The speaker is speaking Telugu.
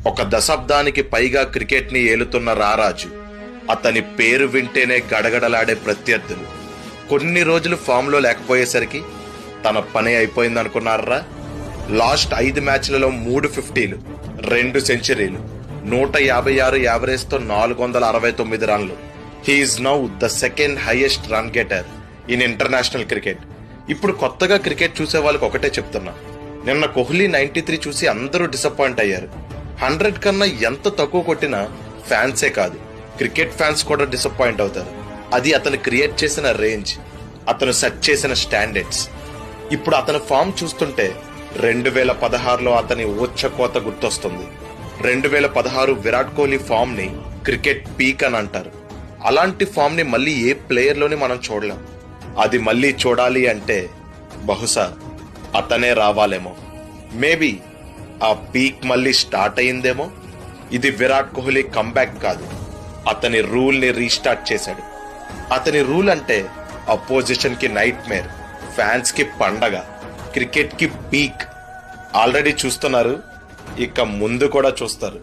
ఒక దశాబ్దానికి పైగా క్రికెట్ ని ఏలుతున్న రారాజు. అతని పేరు వింటేనే గడగడలాడే ప్రత్యర్థులు. కొన్ని రోజులు ఫామ్ లో లేకపోయేసరికి తన పని అయిపోయిందనుకున్నారా? లాస్ట్ 5 మ్యాచ్లలో 3 50లు, 2 సెంచరీలు, 156 యావరేజ్ తో 469 రన్లు. He's now the second highest run getter in international cricket. ఇప్పుడు కొత్తగా క్రికెట్ చూసే వాళ్ళకి ఒకటే చెప్తున్నా, నిన్న కోహ్లీ 93 చూసి అందరూ డిసప్పాయింట్ అయ్యారు. 100 కన్నా ఎంత తక్కువ కొట్టినా ఫ్యాన్సే కాదు, క్రికెట్ ఫ్యాన్స్ కూడా డిసప్పాయింట్ అవుతారు. అది అతను క్రియేట్ చేసిన రేంజ్, అతను సెట్ చేసిన స్టాండర్డ్స్. ఇప్పుడు అతని ఫామ్ చూస్తుంటే 2016లో అతని ఊచకోత గుర్తొస్తుంది. 2016 విరాట్ కోహ్లీ ఫామ్ ని క్రికెట్ పీక్ అని అంటారు. అలాంటి ఫామ్ ని మళ్ళీ ఏ ప్లేయర్ లోని మనం చూడలేం. అది మళ్ళీ చూడాలి అంటే బహుశా అతనే రావాలేమో. మేబీ ఆ పీక్ మళ్ళీ స్టార్ట్ అయిందేమో. ఇది విరాట్ కోహ్లీ కంబ్యాక్ కాదు, అతని రూల్ ని రీస్టార్ట్ చేశాడు. అతని రూల్ అంటే అపోజిషన్ కి నైట్ మేర్, ఫ్యాన్స్ కి పండగ, క్రికెట్ కి పీక్. ఆల్రెడీ చూస్తున్నారు, ఇక ముందు కూడా చూస్తారు.